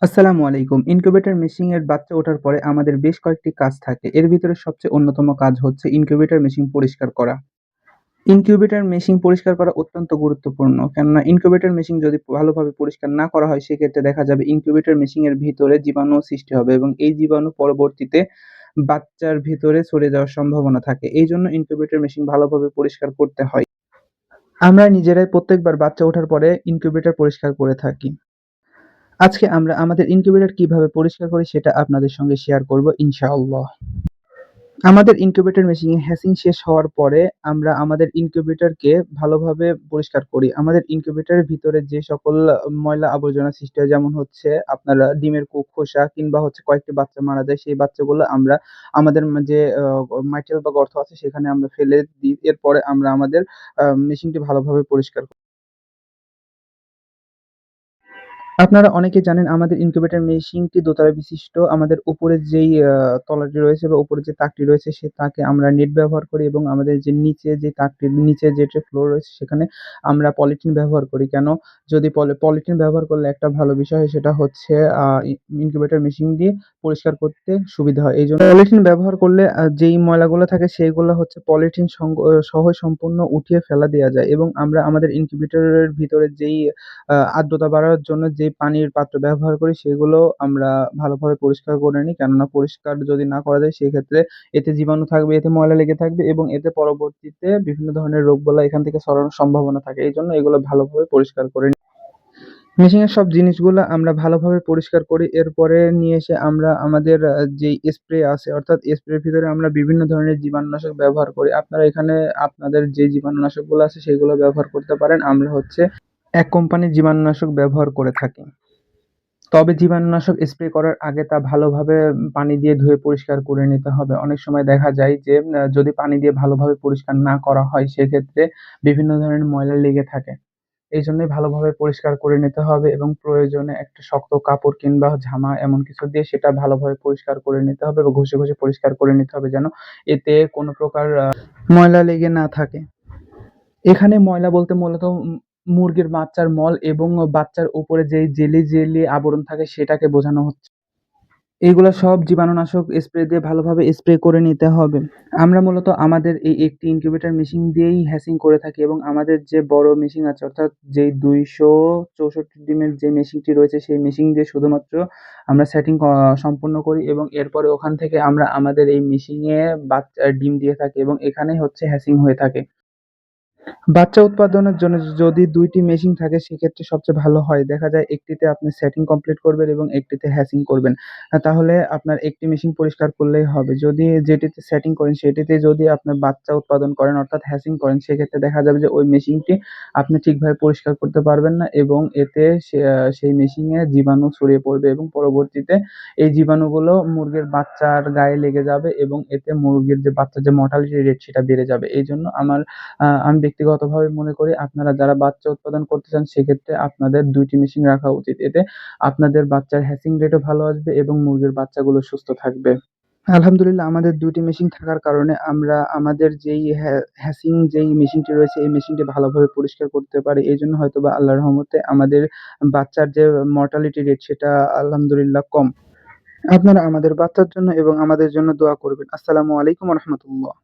আসসালামু আলাইকুম। Incubator machine এর বাচ্চা ওঠার পরে আমাদের বেশ কয়েকটি কাজ থাকে। এর ভিতরে সবচেয়ে অন্যতম কাজ হচ্ছে ইনকিউবেটর মেশিন পরিষ্কার করা। ইনকিউবেটর মেশিন পরিষ্কার করা অত্যন্ত গুরুত্বপূর্ণ। কেননা ইনকিউবেটর মেশিন যদি ভালোভাবে পরিষ্কার না করা হয় সেক্ষেত্রে দেখা যাবে ইনকিউবেটর মেশিন এর ভিতরে জীবাণু সৃষ্টি হবে এবং এই জীবাণু পরবর্তীতে বাচ্চার ভিতরে ছড়ে যাওয়ার সম্ভাবনা থাকে। এইজন্য ইনকিউবেটর মেশিন ভালোভাবে পরিষ্কার করতে হয়। আমরা নিজেরাই প্রত্যেকবার বাচ্চা ওঠার পরে ইনকিউবেটর পরিষ্কার করে থাকি। আজকে আমরা আমাদের ইনকিউবেটর কিভাবে পরিষ্কার করি সেটা আপনাদের সঙ্গে শেয়ার করব ইনশাআল্লাহ। আমাদের ইনকিউবেটর মেশিনে হ্যাচিং শেষ হওয়ার পরে আমরা আমাদের ইনকিউবেটরকে ভালোভাবে পরিষ্কার করি। আমাদের ইনকিউবেটরের ভিতরে যে সকল ময়লা আবর্জনা সৃষ্টি হয় যেমন হচ্ছে আপনার ডিমের খোসা কিংবা হচ্ছে কয়েকটি বাচ্চা মারা যায় সেই বাচ্চাগুলো আমরা আমাদের যে মাইটেল বা গর্ত আছে সেখানে আমরা ফেলে দিই। এরপরে আমরা আমাদের মেশিনটি ভালোভাবে পরিষ্কার করি। আপনারা অনেকেই জানেন আমাদের ইনকিউবেটর মেশিনটি দোতলা বিশিষ্ট। আমাদের উপরে যেই তলাটি রয়েছে বা উপরে যে তাকটি রয়েছে সে তাকে আমরা নেট ব্যবহার করি এবং আমাদের যে নিচে যে তাকটির নিচে যেটা ফ্লোর রয়েছে সেখানে আমরা পলিথিন ব্যবহার করি। কেন? যদি পলিথিন ব্যবহার করলে একটা ভালো বিষয় হয় সেটা হচ্ছে আ ই ইনকিউবেটর মেশিন দিয়ে পরিষ্কার করতে সুবিধা হয়। এইজন্য পলিথিন ব্যবহার করলে যেই ময়লাগুলো থাকে সেগুলো হচ্ছে পলিথিন সহ সম্পূর্ণ উঠিয়ে ফেলা দেয়া যায় এবং আমরা আমাদের ইনকিউবেটরের ভিতরে যেই আর্দ্রতা বাড়ানোর জন্য যে পানির পাত্র ব্যবহার করি সেগুলো আমরা ভালোভাবে পরিষ্কার করে নিই। কেননা পরিষ্কার যদি না করা যায় সেক্ষেত্রে এতে জীবাণু থাকবে, এতে ময়লা লেগে থাকবে এবং এতে পরবর্তীতে বিভিন্ন ধরনের রোগবালাই এখান থেকে ছড়ানোর সম্ভাবনা থাকে। এইজন্য এগুলো ভালোভাবে পরিষ্কার করে নিই। মেশিনের সব জিনিসগুলা আমরা ভালোভাবে পরিষ্কার করি। এরপরে নিয়ে এসে আমরা আমাদের যেই স্প্রে আছে অর্থাৎ স্প্রের ভিতরে আমরা বিভিন্ন ধরনের জীবাণুনাশক ব্যবহার করি। আপনারা এখানে আপনাদের যে জীবাণুনাশকগুলো আছে সেগুলো ব্যবহার করতে পারেন। আমরা হচ্ছে এক কোম্পানির জীবাণুনাশক ব্যবহার করে থাকি। তবে জীবাণুনাশক স্প্রে করার আগে তা ভালোভাবে পানি দিয়ে ধুয়ে পরিষ্কার করে নিতে হবে। অনেক সময় দেখা যায় যে যদি পানি দিয়ে ভালোভাবে পরিষ্কার না করা হয় সেক্ষেত্রে বিভিন্ন ধরনের ময়লা লেগে থাকে। এইজন্যই ভালোভাবে পরিষ্কার করে নিতে হবে এবং প্রয়োজনে একটা শক্ত কাপড় কিংবা ঝামা এমন কিছু দিয়ে সেটা ভালোভাবে পরিষ্কার করে নিতে হবে বা ঘষে পরিষ্কার করে নিতে হবে যেন এতে কোনো প্রকার ময়লা লেগে না থাকে। এখানে ময়লা বলতে মূলত মুরগির বাচ্চার মল এবং বাচ্চার উপরে যেই জেলি আবরণ থাকে সেটাকে বোঝানো হচ্ছে। এগুলা সব জীবাণুনাশক স্প্রে দিয়ে ভালোভাবে স্প্রে করে নিতে হবে। আমরা মূলত আমাদের এই একটি ইনকিউবেটর মেশিন দিয়েই হ্যাচিং করে থাকি এবং আমাদের যে বড় মেশিন আছে অর্থাৎ যেই ২৬৪ ডিমের যে মেশিনটি রয়েছে সেই মেশিন দিয়ে শুধুমাত্র আমরা সেটিং সম্পূর্ণ করি এবং এরপরে ওখান থেকে আমরা আমাদের এই মেশিনে ডিম দিয়ে থাকি এবং এখানেই হচ্ছে হ্যাচিং হয়ে থাকে। বাচ্চা উৎপাদনের জন্য যদি ২ টি মেশিন থাকে সেক্ষেত্রে সবচেয়ে ভালো হয়। দেখা যায় একটিতে আপনি সেটিং কমপ্লিট করবেন এবং একটিতে হ্যাচিং করবেন। তাহলে আপনার একটি মেশিন পরিষ্কার করলেই হবে। যদি যেটিতে সেটিং করেন সেটিতে যদি আপনার বাচ্চা উৎপাদন করেন অর্থাৎ হ্যাচিং করেন সেক্ষেত্রে দেখা যাবে যে ওই মেশিনটি আপনি ঠিকভাবে পরিষ্কার করতে পারবেন না এবং এতে সেই মেশিনে জীবাণু ছড়িয়ে পড়বে এবং পরবর্তীতে এই জীবাণুগুলো মুরগির বাচ্চার গায়ে লেগে যাবে এবং এতে মুরগির যে বাচ্চার যে মর্টালিটি রেট সেটা বেড়ে যাবে। এইজন্য আমি ব্যক্তিগতভাবে মনে করি আপনারা যারা বাচ্চা উৎপাদন করতে চান সেক্ষেত্রে আপনাদের ২ টি মেশিন রাখা উচিত। এতে আপনাদের বাচ্চার হ্যাচিং রেটও ভালো আসবে এবং মুরগির বাচ্চাগুলো সুস্থ থাকবে। আলহামদুলিল্লাহ আমাদের ২ টি মেশিন থাকার কারণে আমরা আমাদের যেই হ্যাচিং যেই মেশিনটি রয়েছে এই মেশিনটি ভালোভাবে পরিষ্কার করতে পারি। এজন্য হয়তোবা আল্লাহর রহমতে আমাদের বাচ্চার যে মর্টালিটি রেট সেটা আলহামদুলিল্লাহ কম। আপনারা আমাদের বাচ্চার জন্য এবং আমাদের জন্য দোয়া করবেন। আসসালামু আলাইকুম ওয়া রাহমাতুল্লাহ।